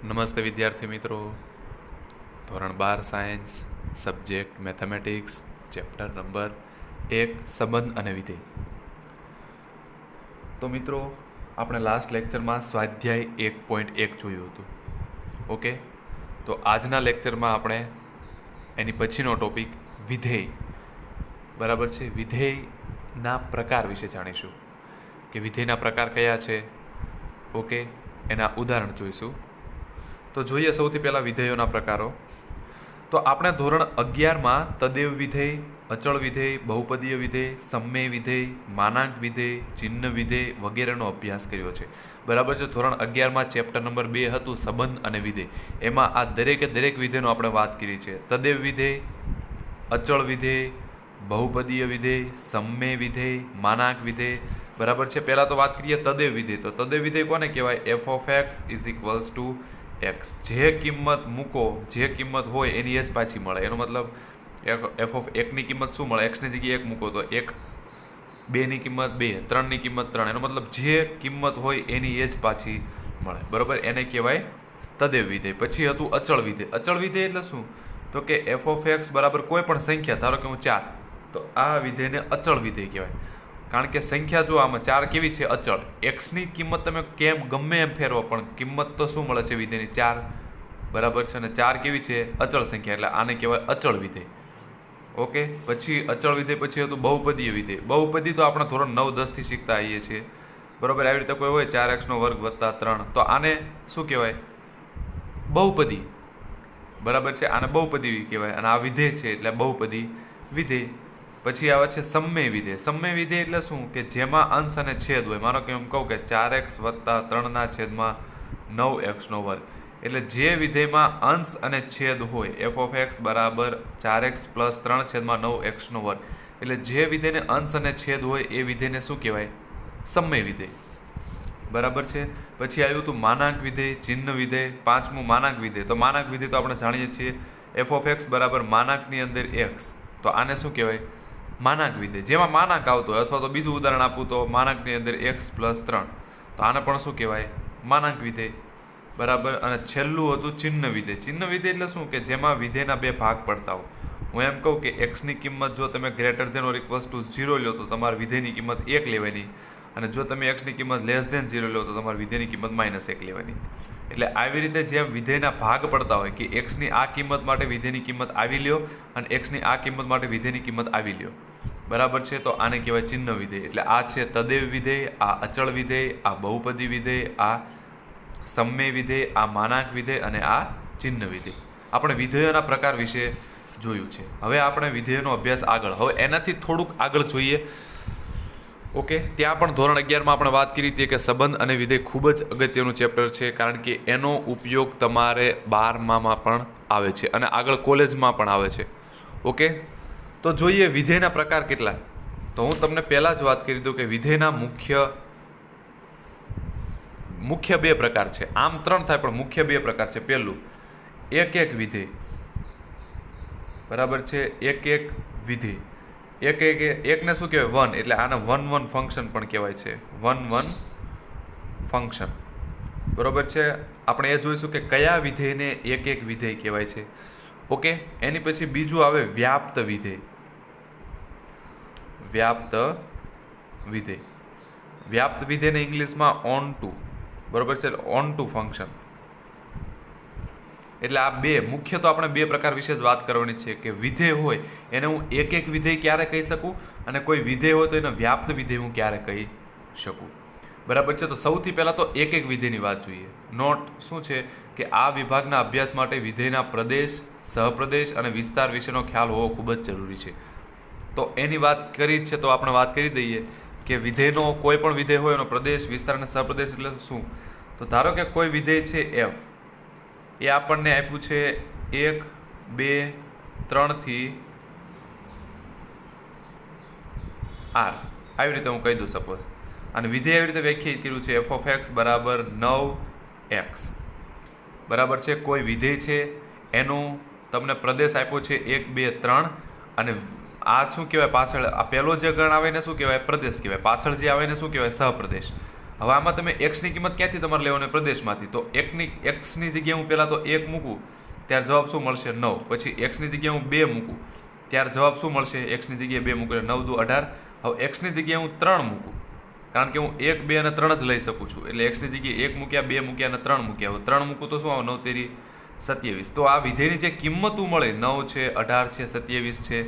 નમસ્તે વિદ્યાર્થી મિત્રો. ધોરણ 12 science subject mathematics chapter number 1 સંબંધ અને વિધેય. તો મિત્રો, આપણે લાસ્ટ લેક્ચરમાં સ્વાધ્યાય 1.1 જોયું હતું. ઓકે, તો આજના લેક્ચરમાં આપણે એની પછીનો ટોપિક વિધેય, બરાબર છે, વિધેયના પ્રકાર વિશે જાણીશું કે વિધેયના પ્રકાર કયા છે. ઓકે, એના ઉદાહરણ જોઈશું. તો જોઈએ સૌથી પહેલાં વિધેયોના પ્રકારો. તો આપણે ધોરણ 11માં તદેવ વિધેય, અચળ વિધેય, બહુપદીય વિધેય, સમમેય વિધેય, માનાંક વિધેય, ચિહ્ન વિધેય વગેરેનો અભ્યાસ કર્યો છે. બરાબર છે. ધોરણ 11માં ચેપ્ટર નંબર 2 હતું સંબંધ અને વિધેય. એમાં આ દરેકે દરેક વિધેયનો આપણે વાત કરી છે. તદેવ વિધેય, અચળ વિધેય, બહુપદીય વિધેય, સમમેય વિધેય, માનાંક વિધેય. બરાબર છે. પહેલાં તો વાત કરીએ તદેવ વિધેય. તો તદેવ વિધેય કોને કહેવાય? F of x is equals two x. જે કિંમત મૂકો, જે કિંમત હોય એની જ પાછી મળે. એનો મતલબ એફ ઓફ એકની કિંમત શું મળે? એક્સની જગ્યાએ 1 મૂકો તો 1, 2ની કિંમત 2, 3ની કિંમત 3. એનો મતલબ જે કિંમત હોય એની એ જ પાછી મળે. બરાબર, એને કહેવાય તદેવ વિધેય. પછી હતું અચળ વિધેય. અચળ વિધેય એટલે શું? તો કે એફ ઓફ એક્સ બરાબર કોઈ પણ સંખ્યા, ધારો કે હું 4, તો આ વિધેયને અચળ વિધેય કહેવાય. કારણ કે સંખ્યા જો આમાં 4 કેવી છે? અચળ. એક્સની કિંમત તમે કેમ ગમે એમ ફેરવો પણ કિંમત તો શું મળે છે વિધેયની? 4. બરાબર છે. અને 4 કેવી છે? અચળ સંખ્યા. એટલે આને કહેવાય અચળ વિધેય. ઓકે, પછી અચળ વિધેય પછી હતું બહુપદીય વિધેય. બહુપદી તો આપણે ધોરણ 9, 10થી શીખતા આવીએ છીએ. બરાબર, આવી રીતે કોઈ હોય 4x² + 3, તો આને શું કહેવાય? બહુપદી. બરાબર છે, આને બહુપદી કહેવાય. અને આ વિધેય છે એટલે બહુપદી વિધેય. પછી આવે છે સમમેય વિધેય. સમમેય વિધેય એટલે શું? કે જેમાં અંશ અને છેદ હોય. માનો કે એમ કહું કે 4x + 3/9x². એટલે જે વિધેયમાં અંશ અને છેદ હોય, એફ ઓફ એક્સ બરાબર 4x + 3/9x². એટલે જે વિધેયને અંશ અને છેદ હોય એ વિધેયને શું કહેવાય? સમમેય વિધેય. બરાબર છે. પછી આવ્યું હતું માનાંક વિધેય, ચિહ્ન વિધેય. પાંચમું માનાંક વિધેય. તો માનાંક વિધેય તો આપણે જાણીએ છીએ એફ ઓફ એક્સ બરાબર માનાંકની અંદર x. તો આને શું કહેવાય? માનાંક વિધેય. જેમાં માનાંક આવતો હોય, અથવા તો બીજું ઉદાહરણ આપું તો માનાંકની અંદર x + 3, તો આને પણ શું કહેવાય? માનાંક વિધેય. બરાબર. અને છેલ્લું હતું ચિહ્ન વિધેય. ચિહ્ન વિધેય એટલે શું? કે જેમાં વિધેયના બે ભાગ પડતા હોય. હું એમ કહું કે એક્સની કિંમત જો તમે >= 0 લો તો તમારી વિધેયની કિંમત 1 લેવાની. અને જો તમે એક્સની કિંમત <0 લો તો તમારી વિધેયની કિંમત -1 લેવાની. એટલે આવી રીતે જેમ વિધેયના ભાગ પડતા હોય કે એક્સની આ કિંમત માટે વિધેયની કિંમત આવી લ્યો અને એક્સની આ કિંમત માટે વિધેયની કિંમત આવી લ્યો. બરાબર છે. તો આને કહેવાય ચિહ્ન વિધેય. એટલે આ છે તદેવ વિધેય, આ અચળ વિધેય, આ બહુપદી વિધેય, આ સમમેય વિધેય, આ માનાંક વિધેય અને આ ચિહ્ન વિધેય. આપણે વિધેયોના પ્રકાર વિશે જોયું છે. હવે આપણે વિધેયનો અભ્યાસ આગળ, હવે એનાથી થોડુંક આગળ જોઈએ. ઓકે, ત્યાં પણ ધોરણ 11માં આપણે વાત કરી હતી કે સંબંધ અને વિધેય ખૂબ જ અગત્યનું ચેપ્ટર છે. કારણ કે એનો ઉપયોગ તમારે 12માં પણ આવે છે અને આગળ કોલેજમાં પણ આવે છે. ઓકે, તો જોઈએ વિધેયના પ્રકાર કેટલા. તો હું તમને પહેલાં જ વાત કરી દઉં કે વિધેયના મુખ્ય 2 પ્રકાર છે. આમ 3 થાય પણ મુખ્ય 2 પ્રકાર છે. પહેલું એક વિધેય. બરાબર છે. એક વિધેય. એકને શું કહેવાય? 1. એટલે આને 1 ફંક્શન પણ કહેવાય છે. 1 ફંક્શન. બરાબર છે. આપણે એ જોઈશું કે કયા વિધેયને એક વિધેય કહેવાય છે. ઓકે, એની પછી બીજું આવે વ્યાપ્ત વિધેય. વ્યાપ્ત વિધેય. વ્યાપ્ત વિધેયને ઇંગ્લિશમાં ઓન ટુ. બરાબર છે, ઓન ટુ ફંક્શન. એટલે આ બે મુખ્ય તો આપણે 2 પ્રકાર વિશે જ વાત કરવાની છે કે વિધેય હોય એને હું એક વિધેય ક્યારે કહી શકું અને કોઈ વિધેય હોય તો એને વ્યાપ્ત વિધેય હું ક્યારે કહી શકું. બરાબર છે. તો સૌથી પહેલાં તો એક વિધેયની વાત જોઈએ. નોટ શું છે કે આ વિભાગના અભ્યાસ માટે વિધેયના પ્રદેશ, સહપ્રદેશ અને વિસ્તાર વિશેનો ખ્યાલ હોવો ખૂબ જ જરૂરી છે. તો એની વાત કરી છે તો આપણે વાત કરી દઈએ કે વિધેયનો કોઈ પણ વિધેય હોય એનો પ્રદેશ, વિસ્તાર અને સહપ્રદેશ એટલે શું? તો ધારો કે કોઈ વિધેય છે f, એ આપણને આપ્યું છે 1, 2, 3 R. આવી રીતે હું કહી દઉં સપોઝ. અને વિધેય એવી રીતે વ્યાખ્યાયિત કર્યું છે એફ ઓફ એક્સ બરાબર 9x. બરાબર છે. કોઈ વિધેય છે એનું તમને પ્રદેશ આપ્યો છે 1, 2, 3 અને આ શું કહેવાય? પાછળ આ પહેલો જે ગણ આવે એને શું કહેવાય? પ્રદેશ કહેવાય. પાછળ જે આવે એને શું કહેવાય? સહપ્રદેશ. હવે આમાં તમે એક્સની કિંમત ક્યાંથી તમારે લેવાની? પ્રદેશમાંથી. તો એક્સની જગ્યાએ હું પહેલાં તો 1 મૂકું ત્યારે જવાબ શું મળશે? 9. પછી એક્સની જગ્યાએ હું 2 મૂકું ત્યારે જવાબ શું મળશે? એક્સની જગ્યાએ 2 મૂકું 9 દુ 18. હવે એક્સની જગ્યાએ હું 3 મૂકું, કારણ કે હું 1, 2 અને 3 જ લઈ શકું છું. એટલે એક્સની જગ્યાએ 1 મૂક્યા, 2 મૂક્યા અને 3 મૂક્યા. હવે 3 મૂકું તો શું આવે? 9 તેરી 27. તો આ વિધેયની જે કિંમતો મળે 9 છે, 18 છે, 27 છે,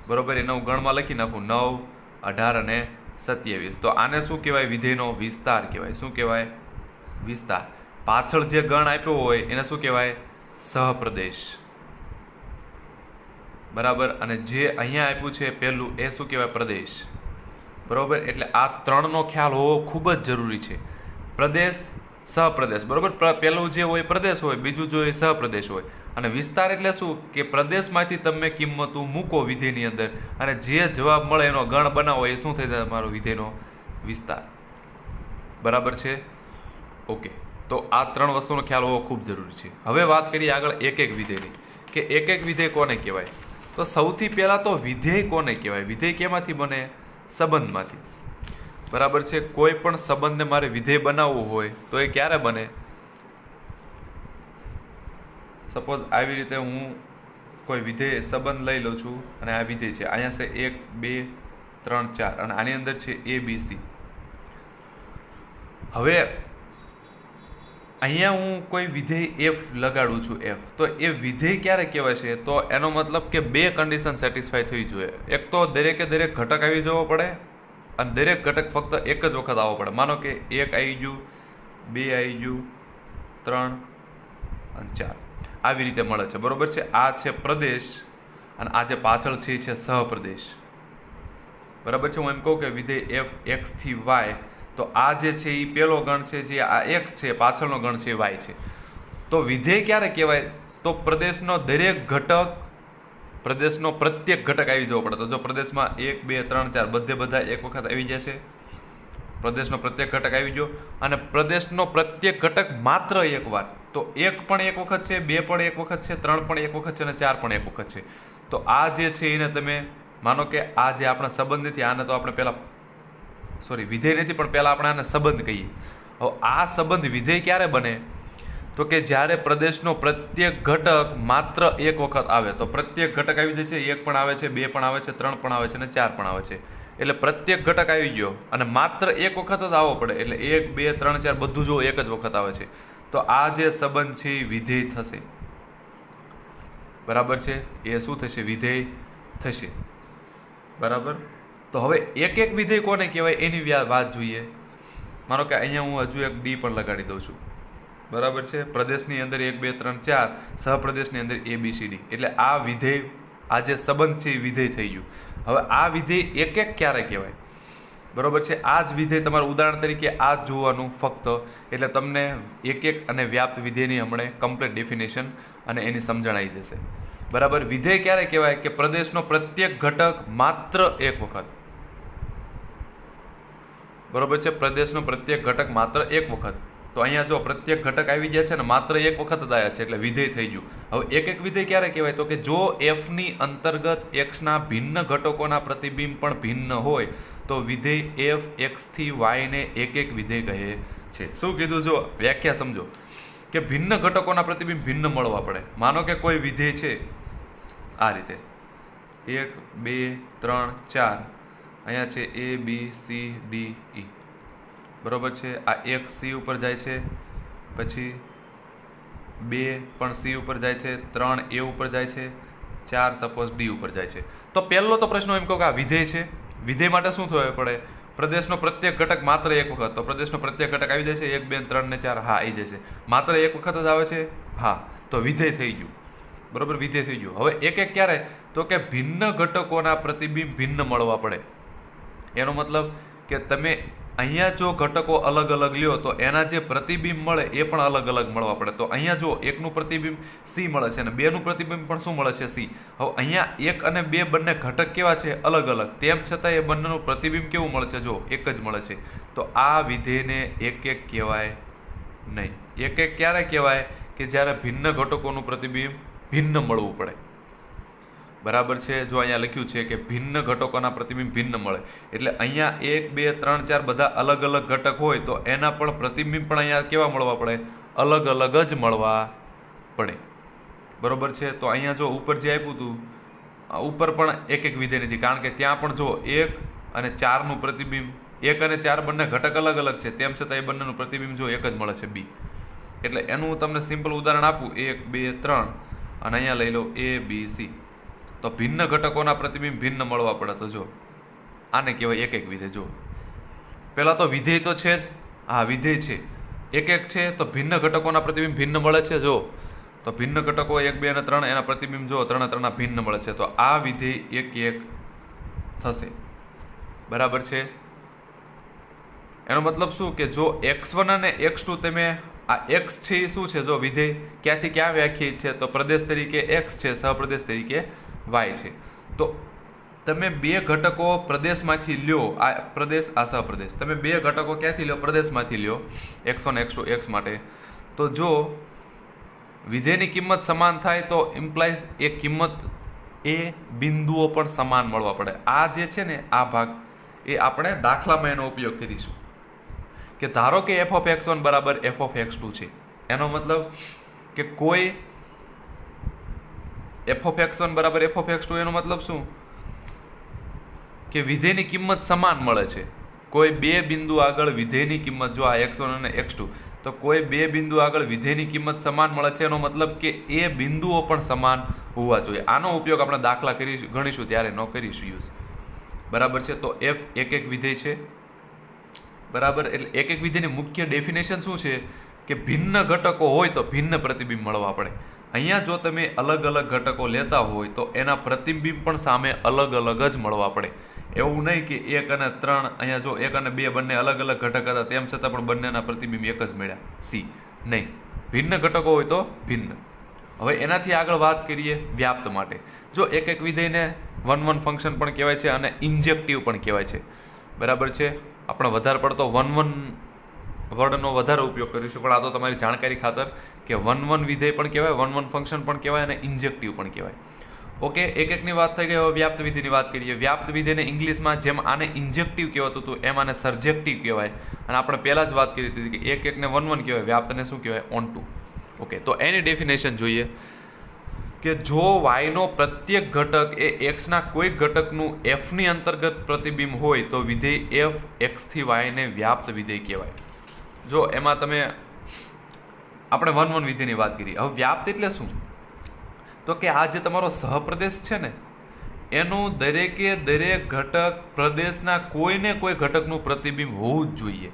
બરોબર, એનો હું ગણમાં લખી નાખું 9, 18 અને 27. તો આને શું કહેવાય? વિધેયનો વિસ્તાર કહેવાય. શું કહેવાય? વિસ્તાર. પાછળ જે ગણ આપ્યો હોય એને શું કહેવાય? સહપ્રદેશ. બરાબર. અને જે અહીંયા આપ્યું છે પહેલું એ શું કહેવાય? પ્રદેશ. બરાબર. એટલે આ ત્રણનો ખ્યાલ હોવો ખૂબ જ જરૂરી છે. પ્રદેશ, સહપ્રદેશ. બરાબર. પહેલું જે હોય પ્રદેશ હોય, બીજું જો એ સહપ્રદેશ હોય. અને વિસ્તાર એટલે શું? કે પ્રદેશમાંથી તમે કિંમતો મૂકો વિધેયની અંદર અને જે જવાબ મળે એનો ગણ બનાવો, એ શું થઈ જાય? તમારો વિધેયનો વિસ્તાર. બરાબર છે? ઓકે. તો આ ત્રણ વસ્તુનો ખ્યાલ હોવો ખૂબ જરૂરી છે. હવે વાત કરીએ આગળ એક વિધેયની, કે એક વિધેય કોને કહેવાય? તો સૌથી પહેલાં તો વિધેય કોને કહેવાય? વિધેય કેમાંથી બને? સંબંધમાંથી. બરાબર છે? કોઈ પણ સંબંધને મારે વિધેય બનાવવું હોય તો એ ક્યારે બને? સપોઝ આવી રીતે હું કોઈ વિધેય સંબંધ લઈ લઉં છું અને આ વિધેય છે, અહીંયા છે 1, 2, 3, 4 અને આની અંદર છે ABC. હવે અહીંયા હું કોઈ વિધેય F લગાડું છું, F. તો એ વિધેય ક્યારે કહેવાય છે? તો એનો મતલબ કે બે કન્ડિશન સેટિસ્ફાય થઈ જોઈએ. એક તો દરેકે દરેક ઘટક આવી જવો પડે અને દરેક ઘટક ફક્ત એક જ વખત આવવો પડે. માનો કે 1 આવી ગયું, 2 આવી ગયું, 3 અને 4 આવી રીતે મળે છે. બરોબર છે? આ છે પ્રદેશ અને આ જે પાછળ છે એ છે સહપ્રદેશ. બરાબર છે? હું એમ કહું કે વિધેય f x થી y, તો આ જે છે એ પહેલો ગણ છે, જે આ x છે, પાછળનો ગણ છે y છે. તો વિધેય ક્યારે કહેવાય? તો પ્રદેશનો દરેક ઘટક, પ્રદેશનો પ્રત્યેક ઘટક આવી જવો પડે. તો જો પ્રદેશમાં 1, 2, 3, 4 બધા એક વખત આવી જશે. પ્રદેશનો પ્રત્યેક ઘટક આવી ગયો અને પ્રદેશનો પ્રત્યેક ઘટક માત્ર એક વાર. તો 1 પણ એક વખત છે, 2 પણ એક વખત છે, 3 પણ એક વખત છે અને 4 પણ એક વખત છે. તો આ જે છે એને તમે માનો કે આ જે આપણા સંબંધ નથી, આને તો આપણે પહેલાં વિધેય નથી પણ પહેલાં આપણે આને સંબંધ કહીએ. હવે આ સંબંધ વિધેય ક્યારે બને? તો કે જ્યારે પ્રદેશનો પ્રત્યેક ઘટક માત્ર એક વખત આવે. તો પ્રત્યેક ઘટક આવી જાય છે, 1 પણ આવે છે, 2 પણ આવે છે, 3 પણ આવે છે અને 4 પણ આવે છે. એટલે પ્રત્યેક ઘટક આવી ગયો અને માત્ર એક વખત જ આવવો પડે. એટલે 1, 2, 3, 4 બધું જો એક જ વખત આવે છે. તો આ જે સંબંધ છે એ વિધેય થશે. બરાબર છે? એ શું થશે? વિધેય થશે. બરાબર. તો હવે એક વિધેય કોને કહેવાય એની વાત જોઈએ. માનો કે અહીંયા હું હજુ એક ડી પણ લગાડી દઉં છું. બરાબર છે? પ્રદેશની અંદર 1, 2, 3, 4, સહપ્રદેશની અંદર ABCD. એટલે આ વિધેય, આ જે સંબંધ છે એ વિધેય થઈ ગયું. હવે આ વિધેય એક ક્યારે કહેવાય? બરોબર છે? આ જ વિધેય તમારે ઉદાહરણ તરીકે આ જ જોવાનું ફક્ત, એટલે તમને એક અને વ્યાપ્ત વિધેયની હમણાં કમ્પ્લીટ ડેફિનેશન અને એની સમજણ આવી જશે. બરાબર. વિધેય ક્યારે કહેવાય? કે પ્રદેશનો પ્રત્યેક ઘટક માત્ર એક વખત. બરોબર છે? પ્રદેશનો પ્રત્યેક ઘટક માત્ર એક વખત. તો અહીંયા જો પ્રત્યેક ઘટક આવી ગયા છે ને માત્ર એક વખત જ આવ્યા છે, એટલે વિધેય થઈ ગયું. હવે એક વિધેય ક્યારે કહેવાય? તો કે જો એફની અંતર્ગત એક્સના ભિન્ન ઘટકોના પ્રતિબિંબ પણ ભિન્ન હોય તો વિધેય એફ એક્સ થી વાય ને એક વિધેય કહે છે. શું કીધું? જો વ્યાખ્યા સમજો કે ભિન્ન ઘટકોના પ્રતિબિંબ ભિન્ન મળવા પડે. માનો કે કોઈ વિધેય છે આ રીતે 1, 2, 3, 4, અહીંયા છે A, B, C, D, E. બરોબર છે? આ 1 C ઉપર જાય છે, પછી 2 પણ C ઉપર જાય છે, 3 A ઉપર જાય છે, 4 સપોઝ D ઉપર જાય છે. તો પહેલો તો પ્રશ્ન એમ કહો કે આ વિધેય છે. વિધેય માટે શું થવું પડે? પ્રદેશનો પ્રત્યેક ઘટક માત્ર એક વખત. તો પ્રદેશનો પ્રત્યેક ઘટક આવી જાય છે 1, 2, 3 ને 4. હા, આવી જાય છે. માત્ર એક વખત જ આવે છે. હા, તો વિધેય થઈ ગયું. બરોબર? વિધેય થઈ ગયું. હવે એક ક્યારે? તો કે ભિન્ન ઘટકોના પ્રતિબિંબ ભિન્ન મળવા પડે. એનો મતલબ કે તમે અહીંયા જો ઘટકો અલગ અલગ લ્યો તો એના જે પ્રતિબિંબ મળે એ પણ અલગ અલગ મળવા પડે. તો અહીંયા જો એકનું પ્રતિબિંબ C મળે છે અને બેનું પ્રતિબિંબ પણ શું મળે છે? C. હવે અહીંયા 1 અને 2 બંને ઘટક કેવા છે? અલગ અલગ. તેમ છતાં એ બંનેનું પ્રતિબિંબ કેવું મળે છે? જો એક જ મળે છે. તો આ વિધેયને એક કહેવાય નહીં. એક ક્યારે કહેવાય? કે જ્યારે ભિન્ન ઘટકોનું પ્રતિબિંબ ભિન્ન મળવું પડે. બરાબર છે. જો અહીંયા લખ્યું છે કે ભિન્ન ઘટકોના પ્રતિબિંબ ભિન્ન મળે, એટલે અહીંયા 1 2 3 4 બધા અલગ અલગ ઘટક હોય તો એના પણ પ્રતિબિંબ પણ અહીંયા કેવા મળવા પડે? અલગ અલગ જ મળવા પડે. બરોબર છે. તો અહીંયા જો ઉપર જે આપ્યું હતું ઉપર પણ એક એક વિધેય નથી, કારણ કે ત્યાં પણ જો 1 અને 4નું પ્રતિબિંબ 1 અને 4 બંને ઘટક અલગ અલગ છે, તેમ છતાં એ બંનેનું પ્રતિબિંબ જો એક જ મળે છે બી. એટલે એનું હું તમને સિમ્પલ ઉદાહરણ આપું 1 2 3 અને અહીંયા લઈ લો A B C. તો ભિન્ન ઘટકોના પ્રતિબિંબ ભિન્ન મળવા પડે તો જો આને કહેવાય એક એક વિધેય. જો પહેલાં તો વિધેય તો છે જ, હા વિધેય છે, એક એક છે તો ભિન્ન ઘટકોના પ્રતિબિંબ ભિન્ન મળે છે. જો તો ભિન્ન ઘટકો 1 2 અને 3 એના પ્રતિબિંબ જો 3 3 ભિન્ન મળે છે, તો આ વિધેય એક એક થશે. બરાબર છે. એનો મતલબ શું કે જો x1 અને x2 તમે આ x છે એ શું છે? જો વિધેય ક્યાંથી ક્યાં વ્યાખ્યાયિત છે? તો પ્રદેશ તરીકે x છે, સહપ્રદેશ તરીકે y છે. તો તમે બે ઘટકો પ્રદેશમાંથી લ્યો, આ પ્રદેશ આ સહપ્રદેશ, તમે બે ઘટકો ક્યાંથી લ્યો? પ્રદેશમાંથી લ્યો, x1 x2 x માટે. તો જો વિધેયની કિંમત સમાન થાય તો ઇમ્પ્લાઇઝ એ કિંમત એ બિંદુઓ પણ સમાન મળવા પડે. આ જે છે ને આ ભાગ એ આપણે દાખલામાં એનો ઉપયોગ કરીશું કે ધારો કે f of x1 બરાબર f of x2 છે. એનો મતલબ કે કોઈ f of x1 બરાબર f of x2 એનો મતલબ શું? કે વિધેયની કિંમત સમાન મળે છે. કોઈ બે બિંદુ આગળ વિધેયની કિંમત, જો આ x1 અને x2, તો કોઈ બે બિંદુ આગળ વિધેયની કિંમત સમાન મળે છે. એનો મતલબ કે એ બિંદુઓ પણ સમાન હોવા જોઈએ. આનો ઉપયોગ આપણે દાખલા ગણીશું ત્યારે ન કરીશું યુઝ. બરાબર છે. તો f એક એક વિધેય છે. બરાબર. એટલે એક એક વિધેયની મુખ્ય ડેફિનેશન શું છે? કે ભિન્ન ઘટકો હોય તો ભિન્ન પ્રતિબિંબ મળવા પડે. અહીંયા જો તમે અલગ અલગ ઘટકો લેતા હોય તો એના પ્રતિબિંબ પણ સામે અલગ અલગ જ મળવા પડે. એવું નહીં કે 1 અને 3 અહીંયા જો 1 અને 2 બંને અલગ અલગ ઘટક હતા, તેમ છતાં પણ બંનેના પ્રતિબિંબ એક જ મળ્યા સી. નહીં, ભિન્ન ઘટકો હોય તો ભિન્ન. હવે એનાથી આગળ વાત કરીએ વ્યાપ્ત માટે. જો એક એક વિધેયને 1 1 ફંક્શન પણ કહેવાય છે અને ઇન્જેક્ટિવ પણ કહેવાય છે. બરાબર છે. આપણે વધારે પડતો 1 1 વર્ડનો વધારે ઉપયોગ કરીશું, પણ આ તો તમારી જાણકારી ખાતર કે 1 1 વિધેય પણ કહેવાય, 1 1 ફંક્શન પણ કહેવાય અને ઇન્જેક્ટિવ પણ કહેવાય. ઓકે, એક એકની વાત થઈ ગઈ. હવે વ્યાપ્ત વિધેયની વાત કરીએ. વ્યાપ્ત વિધેયને ઇંગ્લિશમાં જેમ આને ઇન્જેક્ટિવ કહેવાતું હતું એમ આને સર્જેક્ટિવ કહેવાય. અને આપણે પહેલાં જ વાત કરી હતી કે એક એકને 1 1 કહેવાય, વ્યાપ્તને શું કહેવાય? On two. ઓકે, તો એની ડેફિનેશન જોઈએ કે જો વાયનો પ્રત્યેક ઘટક એ એક્સના કોઈ ઘટકનું એફની અંતર્ગત પ્રતિબિંબ હોય તો વિધેય એફ એક્સથી વાયને વ્યાપ્ત વિધેય કહેવાય. જો એમાં તમે આપણે 1 1 વિધેયની વાત કરી. હવે વ્યાપ્ત એટલે શું? તો કે આ જે તમારો સહપ્રદેશ છે ને એનું દરેકે દરેક ઘટક પ્રદેશના કોઈને કોઈ ઘટકનું પ્રતિબિંબ હોવું જ જોઈએ.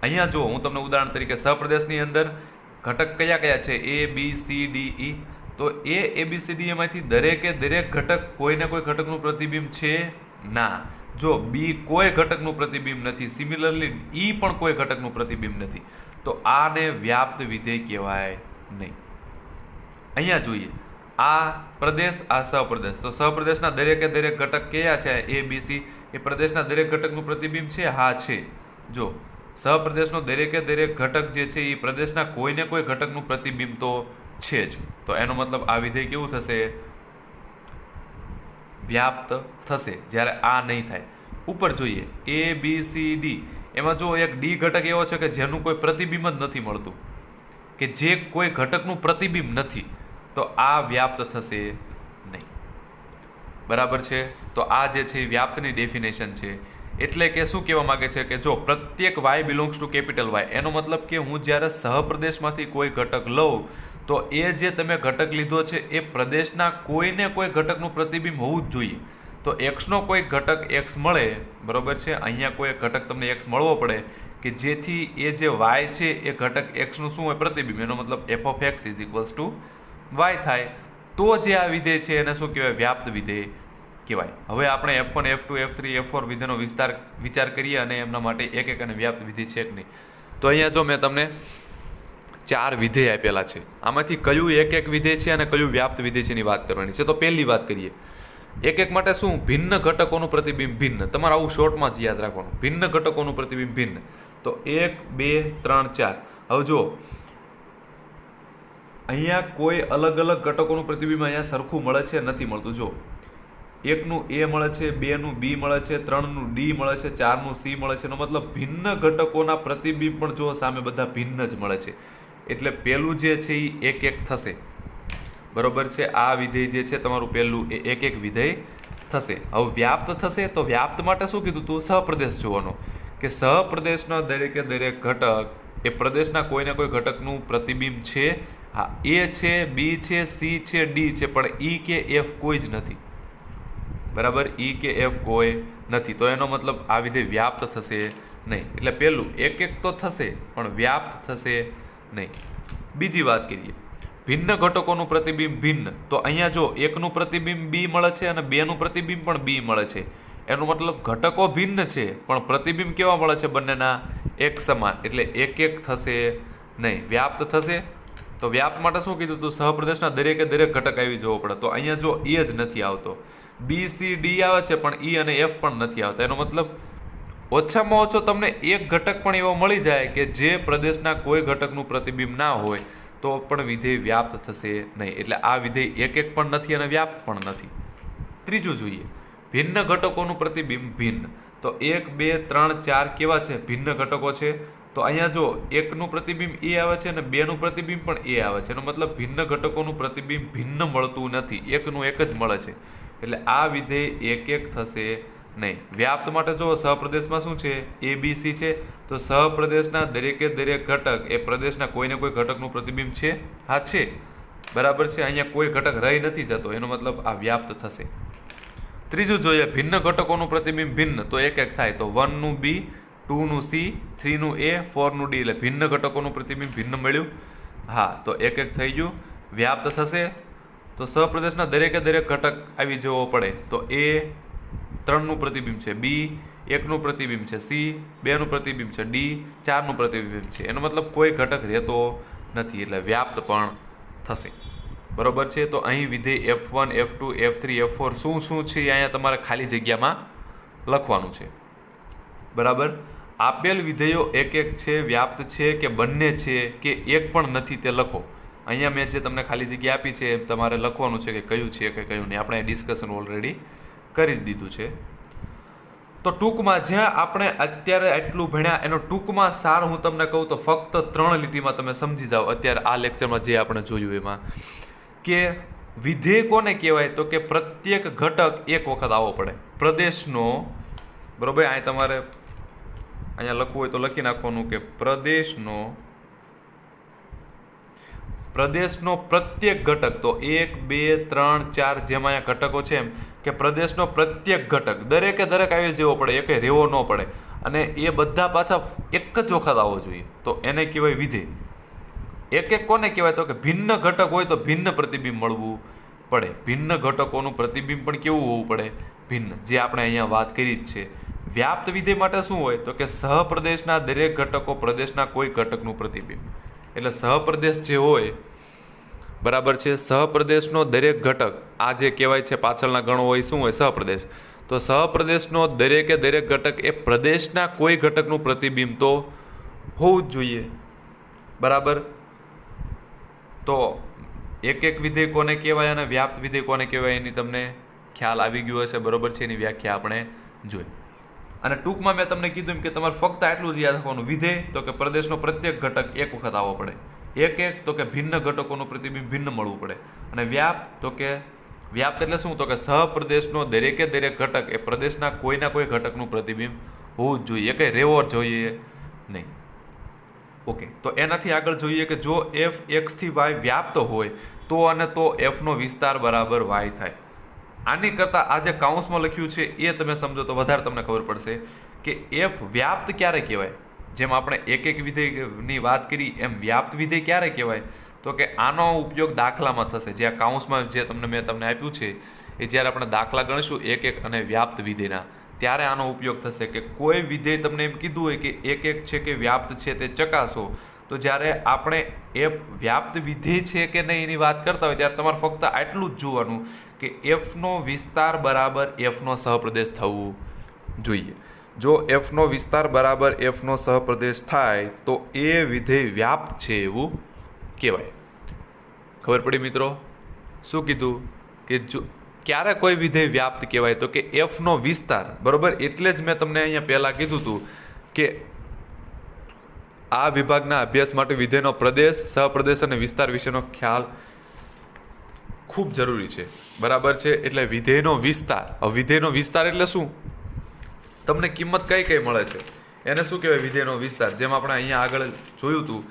અહીંયા જો હું તમને ઉદાહરણ તરીકે સહપ્રદેશની અંદર ઘટક કયા કયા છે? A B C D E. તો A B C D એમાંથી દરેકે દરેક ઘટક કોઈને કોઈ ઘટકનું પ્રતિબિંબ છે? ના. જો B કોઈ ઘટકનું પ્રતિબિંબ નથી, સિમિલરલી E પણ કોઈ ઘટકનું પ્રતિબિંબ નથી, તો આને વ્યાપ્ત વિધેય કહેવાય નહીં. અહીંયા જોઈએ આ પ્રદેશ, આ સહપ્રદેશ. તો સહપ્રદેશના દરેકે દરેક ઘટક કયા છે? A B C. એ પ્રદેશના દરેક ઘટકનું પ્રતિબિંબ છે? હા છે. જો સહપ્રદેશનો દરેકે દરેક ઘટક જે છે એ પ્રદેશના કોઈને કોઈ ઘટકનું પ્રતિબિંબ તો છે જ. તો એનો મતલબ આ વિધેય કેવું થશે? વ્યાપ્ત થશે. જ્યારે આ નહીં થાય. ઉપર જોઈએ A B C D. એમાં જો એક D ઘટક એવો છે કે જેનું કોઈ પ્રતિબિંબ જ નથી મળતું, કે જે કોઈ ઘટકનું પ્રતિબિંબ નથી, તો આ વ્યાપ્ત થશે નહીં. બરાબર છે. તો આ જે છે એ વ્યાપ્તની ડેફિનેશન છે. એટલે કે શું કહેવા માંગે છે કે જો પ્રત્યેક y belongs to capital Y, એનો મતલબ કે હું જ્યારે સહપ્રદેશમાંથી કોઈ ઘટક લઉં તો એ જે તમે ઘટક લીધો છે એ પ્રદેશના કોઈને કોઈ ઘટકનું પ્રતિબિંબ હોવું જ જોઈએ. તો એક્સનો કોઈ ઘટક એક્સ મળે, બરાબર છે, અહીંયા કોઈ ઘટક તમને એક્સ મળવો પડે કે જેથી એ જે વાય છે એ ઘટક એક્સનું શું હોય? પ્રતિબિંબ. એનો મતલબ f of x is equals to Y થાય. તો જે આ વિધેય છે એને શું કહેવાય? વ્યાપ્ત વિધેય કહેવાય. હવે આપણે F1 F2 F3 F4 વિધેયનો વિચાર કરીએ અને એમના માટે એક એક અને વ્યાપ્ત વિધેય છે કે નહીં. તો અહીંયા જો મેં તમને 4 વિધેય આપેલા છે, આમાંથી કયું એક એક વિધેય છે અને કયું વ્યાપ્ત વિધેય છે એની વાત કરવાની છે. તો પહેલી વાત કરીએ એક એક માટે શું? ભિન્ન ઘટકોનું પ્રતિબિંબ ભિન્ન. તમારે આવું શોર્ટમાં જ યાદ રાખવાનું, ભિન્ન ઘટકોનું પ્રતિબિંબ ભિન્ન. તો 1 2 3 4. હવે જો અહીંયા કોઈ અલગ અલગ ઘટકોનું પ્રતિબિંબ અહીંયા સરખું મળે છે નથી મળતું. જો એકનું એ મળે છે, બેનું બી મળે છે, ત્રણનું ડી મળે છે, ચારનું સી મળે છે. એનો મતલબ ભિન્ન ઘટકોના પ્રતિબિંબ પણ જો સામે બધા ભિન્ન જ મળે છે. એટલે પહેલું જે છે એ એક એક થશે. બરોબર છે. આ વિધેય જે છે તમારું પહેલું એ એક એક વિધેય થશે. હવે વ્યાપ્ત થશે તો વ્યાપ્ત માટે શું કીધું તું? સહપ્રદેશ જોવાનો, કે સહપ્રદેશના દરેકે દરેક ઘટક એ પ્રદેશના કોઈને કોઈ ઘટકનું પ્રતિબિંબ છે. હા, એ છે, બી છે, સી છે, ડી છે, પણ ઈ કે એફ કોઈ જ નથી. બરાબર, ઈ કે એફ કોઈ નથી. તો એનો મતલબ આ વિધેય વ્યાપ્ત થશે નહીં. એટલે પહેલું એક એક તો થશે પણ વ્યાપ્ત થશે નહીં. બીજી વાત કરીએ, ભિન્ન ઘટકોનું પ્રતિબિંબ ભિન્ન. તો અહીંયા જો એકનું પ્રતિબિંબ બી મળે છે અને બેનું પ્રતિબિંબ પણ બી મળે છે. એનો મતલબ ઘટકો ભિન્ન છે પણ પ્રતિબિંબ કેવા મળે છે? બંનેના એક સમાન. એટલે એક એક થશે નહીં, વ્યાપ્ત થશે. તો વ્યાપ્ત માટે શું કીધું તું? સહપ્રદેશના દરેકે દરેક ઘટક આવી જવો પડે. તો અહીંયા જો એ જ નથી આવતો, બી સી ડી આવે છે પણ ઈ અને એફ પણ નથી આવતા. એનો મતલબ ઓછામાં ઓછો તમને એક ઘટક પણ એવો મળી જાય કે જે પ્રદેશના કોઈ ઘટકનું પ્રતિબિંબ ના હોય તો પણ વિધેય વ્યાપ્ત થશે નહીં. એટલે આ વિધેય એક એક પણ નથી અને વ્યાપ્ત પણ નથી. ત્રીજું જોઈએ, ભિન્ન ઘટકોનું પ્રતિબિંબ ભિન્ન. તો 1 2 3 4 કેવા છે? ભિન્ન ઘટકો છે. તો અહીંયા જો એકનું પ્રતિબિંબ એ આવે છે અને બેનું પ્રતિબિંબ પણ એ આવે છે. એનો મતલબ ભિન્ન ઘટકોનું પ્રતિબિંબ ભિન્ન મળતું નથી, એકનું એક જ મળે છે. એટલે આ વિધેય એક એક થશે નહીં. વ્યાપ્ત માટે જો સહપ્રદેશમાં શું છે? એ બી સી છે. તો સહપ્રદેશના દરેકે દરેક ઘટક એ પ્રદેશના કોઈને કોઈ ઘટકનું પ્રતિબિંબ છે. હા છે, બરાબર છે. અહીંયા કોઈ ઘટક રહી નથી જતો. એનો મતલબ આ વ્યાપ્ત થશે. ત્રીજું જોઈએ, ભિન્ન ઘટકોનું પ્રતિબિંબ ભિન્ન. તો એક એક થાય. તો 1 નું બી, 2 નું સી, 3 નું એ, 4 નું ડી. એટલે ભિન્ન ઘટકોનું પ્રતિબિંબ ભિન્ન મળ્યું. હા, તો એક એક થઈ ગયું, વ્યાપ્ત થશે. તો સહપ્રદેશના દરેકે દરેક ઘટક આવી જવો પડે. તો એ 3 નું પ્રતિબિંબ છે, બી 1 નું પ્રતિબિંબ છે, સી 2 નું પ્રતિબિંબ છે, ડી 4 નું પ્રતિબિંબ છે. એનો મતલબ કોઈ ઘટક રહેતો નથી. એટલે વ્યાપ્ત પણ થશે. બરોબર છે. તો અહીં વિધેય F1 F2 F3 F4 શું શું છે અહીંયા તમારે ખાલી જગ્યામાં લખવાનું છે. બરાબર. આપેલ વિધેયો એક એક છે, વ્યાપ્ત છે કે બંને છે કે એક પણ નથી તે લખો. અહીંયા મેં જે તમને ખાલી જગ્યા આપી છે તમારે લખવાનું છે કે કયું છે કે કયું નહીં. આપણે ડિસ્કશન ઓલરેડી કરી જ દીધું છે. તો ટૂંકમાં જ્યાં આપણે અત્યારે આટલું ભણ્યા એનો ટૂંકમાં સાર હું તમને કહું તો ફક્ત 3 લીટીમાં તમે સમજી જાઓ. અત્યારે આ લેક્ચરમાં જે આપણે જોયું એમાં કે વિધેય કોને કહેવાય? તો કે પ્રત્યેક ઘટક એક વખત આવવો પડે પ્રદેશનો. બરોબર, અહીં તમારે અહીંયા લખવું હોય તો લખી નાખવાનું કે પ્રદેશનો પ્રત્યેક ઘટક. તો 1 2 3 4 જેમ અહીંયા ઘટકો છે એમ કે પ્રદેશનો પ્રત્યેક ઘટક દરેકે દરેક આવી જવો પડે, એકે રહેવો ન પડે. અને એ બધા પાછા એક જ વખત આવવો જોઈએ. તો એને કહેવાય વિધેય. એક એક કોને કહેવાય? તો કે ભિન્ન ઘટક હોય તો ભિન્ન પ્રતિબિંબ મળવું પડે. ભિન્ન ઘટકોનું પ્રતિબિંબ પણ કેવું હોવું પડે? ભિન્ન. જે આપણે અહીંયા વાત કરી જ છે. વ્યાપ્ત વિધેય માટે શું હોય? તો કે સહપ્રદેશના દરેક ઘટકો પ્રદેશના કોઈ ઘટકનું પ્રતિબિંબ. એટલે સહપ્રદેશ જે હોય, બરાબર છે, સહપ્રદેશનો દરેક ઘટક આ જે કહેવાય છે પાછળના ગણો હોય શું હોય? સહપ્રદેશ. તો સહપ્રદેશનો દરેકે દરેક ઘટક એ પ્રદેશના કોઈ ઘટકનું પ્રતિબિંબ તો હોવું જ જોઈએ. બરાબર. તો એક એક વિધેય કોને કહેવાય અને વ્યાપ્ત વિધેય કોને કહેવાય એની તમને ખ્યાલ આવી ગયો હશે. બરોબર છે. એની વ્યાખ્યા આપણે જોઈ. અને ટૂંકમાં મેં તમને કીધું એમ કે તમારે ફક્ત આટલું જ યાદ રાખવાનું. વિધેય તો કે પ્રદેશનો પ્રત્યેક ઘટક એક વખત આવવો પડે. એક એક તો કે ભિન્ન ઘટકોનું પ્રતિબિંબ ભિન્ન મળવું પડે. અને વ્યાપ્ત તો કે વ્યાપ્ત એટલે શું? તો કે સહપ્રદેશનો દરેકે દરેક ઘટક એ પ્રદેશના કોઈના કોઈ ઘટકનું પ્રતિબિંબ હોવું જ જોઈએ, કંઈ રહેવો જોઈએ નહીં. ઓકે. તો એનાથી આગળ જોઈએ કે જો એફ એક્સથી વાય વ્યાપ્ત હોય તો અને તો એફનો વિસ્તાર બરાબર વાય થાય. આની કરતાં આ જે કાઉન્સમાં લખ્યું છે એ તમે સમજો તો વધારે તમને ખબર પડશે કે એફ વ્યાપ્ત ક્યારે કહેવાય. જેમ આપણે એક એક વિધેયની વાત કરી એમ વ્યાપ્ત વિધેય ક્યારે કહેવાય? તો કે આનો ઉપયોગ દાખલામાં થશે. જે આ કાઉન્સમાં જે મેં તમને આપ્યું છે એ જ્યારે આપણે દાખલા ગણીશું એક એક અને વ્યાપ્ત વિધેયના, ત્યારે આનો ઉપયોગ થશે. કે કોઈ વિધેય તમને એમ કીધું હોય કે એક એક છે કે વ્યાપ્ત છે તે ચકાસો, તો જ્યારે આપણે એફ વ્યાપ્ત વિધેય છે કે નહીં એની વાત કરતા હોય ત્યારે તમારે ફક્ત આટલું જ જોવાનું કે એફનો વિસ્તાર બરાબર એફનો સહપ્રદેશ થવું જોઈએ. જો એફનો વિસ્તાર બરાબર એફનો સહપ્રદેશ થાય તો એ વિધેય વ્યાપ્ત છે એવું કહેવાય. ખબર પડી મિત્રો? શું કીધું કે જો ક્યારે કોઈ વિધેય વ્યાપ્ત કહેવાય તો કે એફનો વિસ્તાર, બરોબર. એટલે જ મેં તમને અહીંયા પહેલાં કીધું હતું કે આ વિભાગના અભ્યાસ માટે વિધેયનો પ્રદેશ, સહપ્રદેશ અને વિસ્તાર વિશેનો ખ્યાલ ખૂબ જરૂરી છે, બરાબર છે. એટલે વિધેયનો વિસ્તાર, હવે વિધેયનો વિસ્તાર એટલે શું? તમને કિંમત કઈ કઈ મળે છે એને શું કહેવાય? વિધેયનો વિસ્તાર. જેમ આપણે અહીંયા આગળ જોયું હતું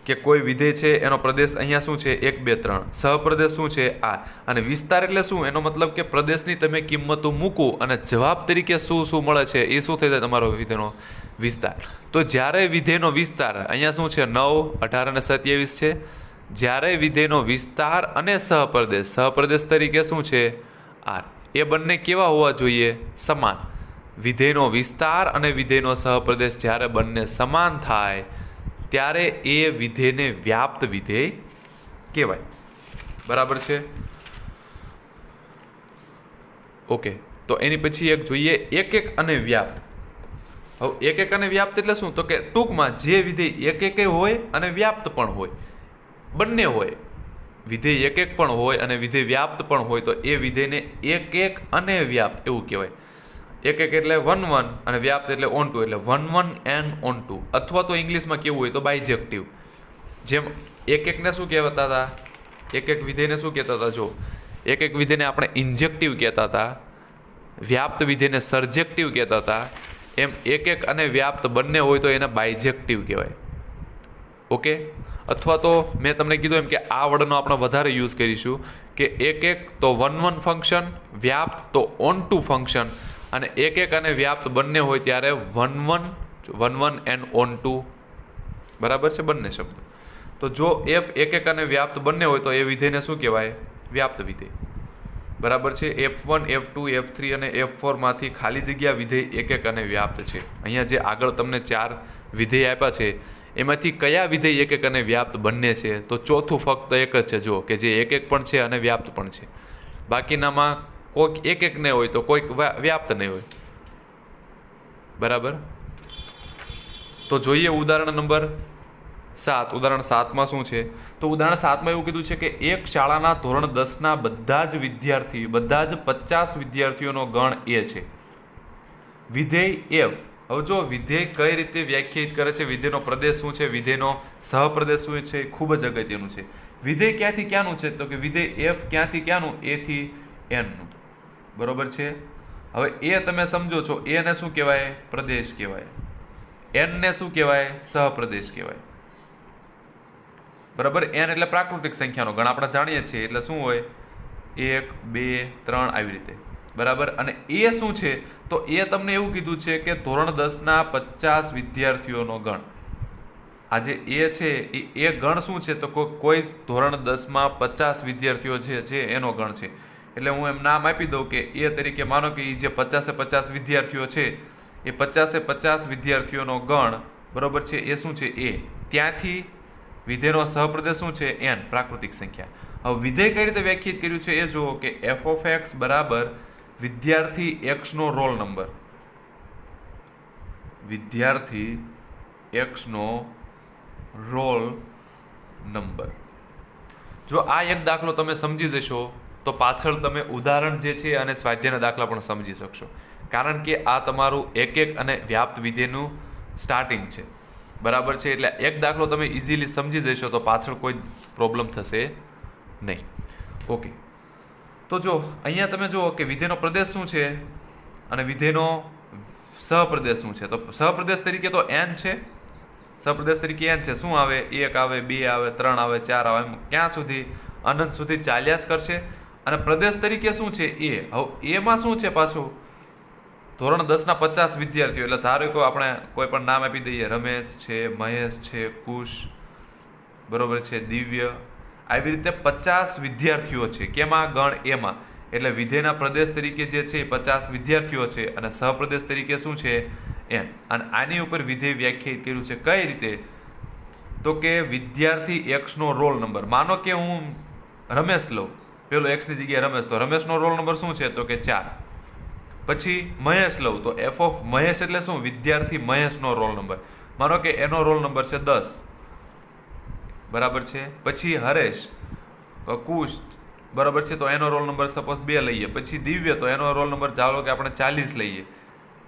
કે કોઈ વિધેય છે એનો પ્રદેશ અહીંયા શું છે? 1, 2, 3. સહપ્રદેશ શું છે? આ. અને વિસ્તાર એટલે શું? એનો મતલબ કે પ્રદેશની તમે કિંમતો મૂકો અને જવાબ તરીકે શું શું મળે છે એ શું થઈ જાય? તમારો વિધેયનો વિસ્તાર. તો જ્યારે વિધેયનો વિસ્તાર અહીંયા શું છે? 9, 18 અને 27 છે. જ્યારે વિધેયનો વિસ્તાર અને સહપ્રદેશ તરીકે શું છે? આર. એ બંને કેવા હોવા જોઈએ? સમાન. વિધેયનો વિસ્તાર અને વિધેયનો સહપ્રદેશ જ્યારે બંને સમાન થાય ત્યારે એ વિધેયને વ્યાપ્ત વિધેય કહેવાય, બરાબર છે. ઓકે, તો એની પછી એક જોઈએ એક અને વ્યાપ્ત. હવે એક અને વ્યાપ્ત એટલે શું? તો કે ટૂંકમાં જે વિધેય એક હોય અને વ્યાપ્ત પણ હોય, બંને હોય. વિધેય એક પણ હોય અને વિધેય વ્યાપ્ત પણ હોય તો એ વિધેયને એક અને વ્યાપ્ત એવું કહેવાય. એક એટલે 1, 1 અને વ્યાપ્ત એટલે on to, એટલે 1, 1 and on to. અથવા તો ઇંગ્લિશમાં કેવું હોય તો બાયજેક્ટિવ. જેમ એકને શું કહેતા હતા? એક વિધેયને શું કહેતા હતા? જો એક વિધેયને આપણે ઇન્જેક્ટિવ કહેતા હતા, વ્યાપ્ત વિધેયને સર્જેક્ટિવ કહેતા હતા. એમ એક અને વ્યાપ્ત બંને હોય તો એને બાયજેક્ટિવ કહેવાય. ઓકે. અથવા તો મેં તમને કીધું એમ કે આ વર્ડનો આપણે વધારે યુઝ કરીશું કે એક તો 1, 1 ફંક્શન, વ્યાપ્ત તો on to ફંક્શન, અને એક અને વ્યાપ્ત બંને હોય ત્યારે 1, 1 and on to, બરાબર છે બંને શબ્દ. તો જો એફ એક અને વ્યાપ્ત બંને હોય તો એ વિધેયને શું કહેવાય? વ્યાપ્ત વિધેય, બરાબર છે. F1, F2, F3 અને F4 માંથી ખાલી જગ્યા વિધેય એક અને વ્યાપ્ત છે. અહીંયા જે આગળ તમને 4 વિધેય આપ્યા છે એમાંથી કયા વિધેય એક અને વ્યાપ્ત બંને છે? તો ચોથું ફક્ત એક જ છે, જો કે જે એક પણ છે અને વ્યાપ્ત પણ છે. બાકીનામાં કોઈક એક નહીં હોય તો કોઈક વ્યાપ્ત નહીં હોય, બરાબર. તો જોઈએ ઉદાહરણ નંબર 7. ઉદાહરણ 7માં શું છે? તો ઉદાહરણ 7માં એવું કીધું છે કે એક શાળાના ધોરણ 10ના બધા જ 50 વિદ્યાર્થીઓનો ગણ એ છે. વિધેય એફ. હવે જો વિધેય કઈ રીતે વ્યાખ્યાયિત કરે છે, વિધેયનો પ્રદેશ શું છે, વિધેયનો સહપ્રદેશ શું છે, ખૂબ જ અગત્યનું છે. વિધેય ક્યાંથી ક્યાંનું છે? તો કે વિધેય એફ ક્યાંથી ક્યાંનું? A થી N નું, બરોબર છે. હવે એ તમે સમજો છો, એને શું કહેવાય? પ્રદેશ કહેવાય. N ને શું કહેવાય? સહપ્રદેશ કહેવાય, બરાબર. N એટલે પ્રાકૃતિક સંખ્યાનો ગણ આપણે જાણીએ છીએ. એટલે શું હોય? 1, 2, 3 આવી રીતે, બરાબર. અને એ શું છે? તો એ તમને એવું કીધું છે કે ધોરણ 10ના 50 વિદ્યાર્થીઓનો ગણ. આ જે એ છે એ ગણ શું છે? તો કોઈ ધોરણ 10માં 50 વિદ્યાર્થીઓ છે એનો ગણ છે. એટલે હું એમ નામ આપી દઉં કે એ તરીકે માનો કે એ જે 50 વિદ્યાર્થીઓ છે એ 50 વિદ્યાર્થીઓનો ગણ, બરોબર છે. એ શું છે? એ. ત્યાંથી વિધેયનો સહપ્રદેશ શું છે? N, પ્રાકૃતિક સંખ્યા. હવે વિધેય કઈ રીતે વ્યાખ્યાયિત કર્યું છે એ જુઓ કે f of x બરાબર વિદ્યાર્થી x નો રોલ નંબર. વિદ્યાર્થી x નો રોલ નંબર. જો આ એક દાખલો તમે સમજી જશો તો પાછળ તમે ઉદાહરણ જે છે અને સ્વાધ્યાયના દાખલા પણ સમજી શકશો. કારણ કે આ તમારું એક અને વ્યાપ્ત વિધેયનું સ્ટાર્ટિંગ છે, બરાબર છે. એટલે એક દાખલો તમે ઇઝીલી સમજી જશો તો પાછળ કોઈ પ્રોબ્લેમ થશે નહીં. ઓકે. તો જો અહીંયા તમે જુઓ કે વિધેયનો પ્રદેશ શું છે અને વિધેયનો સહપ્રદેશ શું છે. તો સહપ્રદેશ તરીકે તો N છે. સહપ્રદેશ તરીકે N છે. શું આવે? 1 આવે, 2 આવે, 3 આવે, 4 આવે, એમ ક્યાં સુધી? અનંત સુધી ચાલ્યા જ કરશે. અને પ્રદેશ તરીકે શું છે? એ. હવે એમાં શું છે પાછું? ધોરણ 10ના 50 વિદ્યાર્થીઓ. એટલે ધારો કે આપણે કોઈ પણ નામ આપી દઈએ, રમેશ છે, મહેશ છે, કુશ, બરોબર છે, દિવ્ય, આવી રીતે 50 વિદ્યાર્થીઓ છે. કેમાં? ગણ એમાં. એટલે વિધેયના પ્રદેશ તરીકે જે છે 50 વિદ્યાર્થીઓ છે અને સહપ્રદેશ તરીકે શું છે? N. અને આની ઉપર વિધેય વ્યાખ્યાયિત કર્યું છે. કઈ રીતે? તો કે વિદ્યાર્થી x નો રોલ નંબર. માનો કે હું રમેશ લઉં, પેલો x ની જગ્યાએ રમેશ, તો રમેશનો રોલ નંબર શું છે? તો કે 4. પછી મહેશ લઉં તો f of મહેશ એટલે શું? વિદ્યાર્થી મહેશનો રોલ નંબર. માનો કે એનો રોલ નંબર છે 10, બરાબર છે. પછી હરેશ, કુશ બરાબર છે, તો એનો રોલ નંબર સપોઝ 2 લઈએ. પછી દિવ્ય, તો એનો રોલ નંબર ચાલો કે આપણે 40 લઈએ.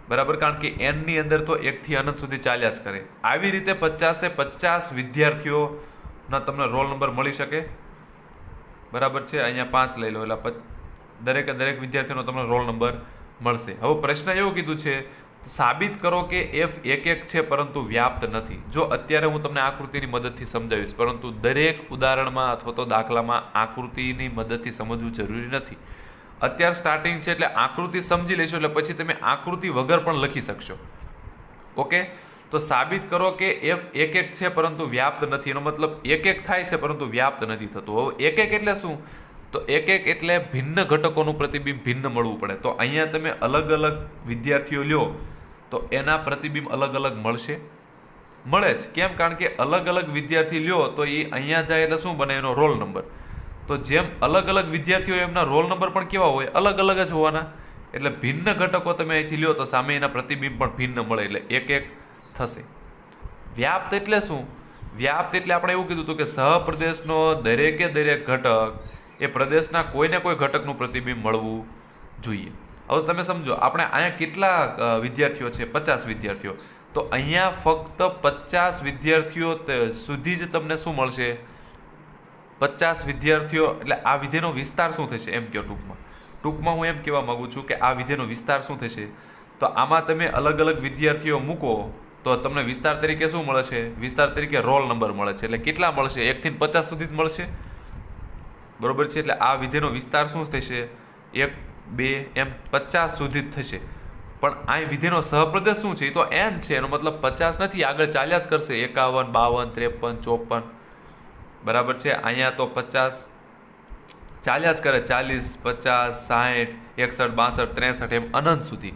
બરાબર, કારણ કે એનની અંદર તો 1 થી અનંત સુધી ચાલ્યા જ કરે. આવી રીતે 50 વિદ્યાર્થીઓના તમને રોલ નંબર મળી શકે. બરાબર છે, અહીંયા 5 લઈ લો એટલે દરેકે દરેક વિદ્યાર્થીનો તમને રોલ નંબર મળશે. હવે પ્રશ્ન એવો કીધું છે, સાબિત કરો કે F એક છે પરંતુ વ્યાપ્ત નથી. જો અત્યારે હું તમને આકૃતિની મદદથી સમજાવીશ, પરંતુ દરેક ઉદાહરણમાં અથવા તો દાખલામાં આકૃતિની મદદથી સમજવું જરૂરી નથી. અત્યારે સ્ટાર્ટિંગ છે એટલે આકૃતિ સમજી લેશો એટલે પછી તમે આકૃતિ વગર પણ લખી શકશો. ઓકે, તો સાબિત કરો કે F એક છે પરંતુ વ્યાપ્ત નથી. એનો મતલબ એક થાય છે પરંતુ વ્યાપ્ત નથી થતું. હવે એક એટલે શું? તો એક એટલે ભિન્ન ઘટકોનું પ્રતિબિંબ ભિન્ન મળવું પડે. તો અહીંયા તમે અલગ અલગ વિદ્યાર્થીઓ લ્યો તો એના પ્રતિબિંબ અલગ અલગ મળે જ. કેમ? કારણ કે અલગ અલગ વિદ્યાર્થી લ્યો તો એ અહીંયા જાય એટલે શું બને? એનો રોલ નંબર. તો જેમ અલગ અલગ વિદ્યાર્થીઓ એમના રોલ નંબર પણ કેવા હોય? અલગ અલગ જ હોવાના. એટલે ભિન્ન ઘટકો તમે અહીંથી લ્યો તો સામે એના પ્રતિબિંબ પણ ભિન્ન મળે, એટલે એક થશે. વ્યાપ્ત એટલે શું? વ્યાપ્ત એટલે આપણે એવું કીધું હતું કે સહપ્રદેશનો દરેકે દરેક ઘટક એ પ્રદેશના કોઈને કોઈ ઘટકનું પ્રતિબિંબ મળવું જોઈએ. હવે તમે સમજો, આપણે અહીંયા કેટલા વિદ્યાર્થીઓ છે? 50 વિદ્યાર્થીઓ. તો અહીંયા ફક્ત 50 વિદ્યાર્થીઓ સુધી જ તમને શું મળશે? 50 વિદ્યાર્થીઓ. એટલે આ વિધેયનો વિસ્તાર શું થશે એમ કહો ટૂંકમાં હું એમ કહેવા માગું છું કે આ વિધેયનો વિસ્તાર શું થશે? તો આમાં તમે અલગ અલગ વિદ્યાર્થીઓ મૂકો તો તમને વિસ્તાર તરીકે શું મળે છે? વિસ્તાર તરીકે રોલ નંબર મળે છે. એટલે કેટલા મળશે? 1 થી 50 સુધી જ મળશે. બરોબર છે, એટલે આ વિધેયનો વિસ્તાર શું થશે? 1, 2 એમ 50 સુધી જ થશે. પણ આ વિધેયનો સહપ્રદેશ શું છે? એ તો n છે. એનો મતલબ 50 નથી, આગળ ચાલ્યા જ કરશે. 51, 52, 53, 54. બરાબર છે, અહીંયા તો 50 ચાલ્યા જ કરે. 40, 50, 60, 61, 62, 63 એમ અનંત સુધી.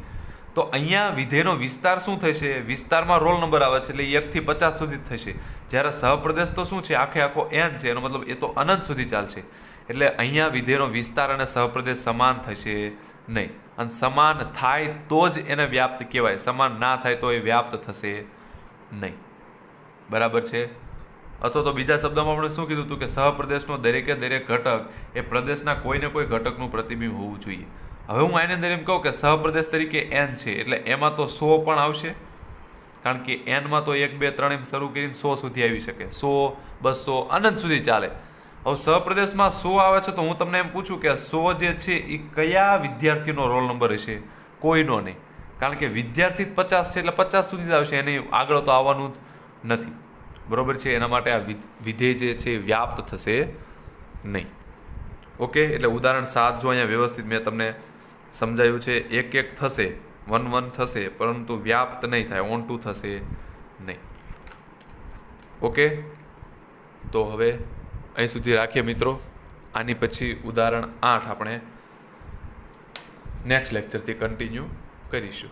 તો અહીંયા વિધેયનો વિસ્તાર શું થશે? વિસ્તારમાં રોલ નંબર આવે છે એટલે 1 થી 50 સુધી જ થશે. જ્યારે સહપ્રદેશ તો શું છે? આખો n છે. એનો મતલબ એ તો અનંત સુધી ચાલશે. એટલે અહીંયા વિધેયનો વિસ્તાર અને સહપ્રદેશ સમાન થશે નહીં. અને સમાન થાય તો જ એને વ્યાપ્ત કહેવાય. સમાન ના થાય તો એ વ્યાપ્ત થશે નહીં. બરાબર છે. અથવા તો બીજા શબ્દમાં આપણે શું કીધું હતું કે સહપ્રદેશનો દરેકે દરેક ઘટક એ પ્રદેશના કોઈને કોઈ ઘટકનું પ્રતિબિંબ હોવું જોઈએ. હવે હું આની અંદર એમ કહું કે સહપ્રદેશ તરીકે n છે એટલે એમાં તો 100 પણ આવશે. કારણ કે એનમાં તો 1, 2, 3 એમ શરૂ કરીને 100 સુધી આવી શકે. 100, 200 અનંત સુધી ચાલે. હવે સહપ્રદેશમાં 100 આવે છે તો હું તમને એમ પૂછું કે 100 જે છે એ કયા વિદ્યાર્થીનો રોલ નંબર હશે? કોઈનો નહીં. કારણ કે વિદ્યાર્થી 50 છે એટલે 50 સુધી જ આવશે, એની આગળ તો આવવાનું જ નથી. બરોબર છે, એના માટે આ વિધેય જે છે વ્યાપ્ત થશે નહીં. ઓકે, એટલે ઉદાહરણ 7 જો અહીંયા વ્યવસ્થિત મેં તમને સમજાયું છે. 1 થશે, 1 થશે, પરંતુ વ્યાપ્ત નહીં થાય, ઓન 2 થશે નહીં. ઓકે, તો હવે અહીં સુધી રાખીએ મિત્રો. આની પછી ઉદાહરણ 8 આપણે નેક્સ્ટ લેક્ચરથી કન્ટિન્યુ કરીશું.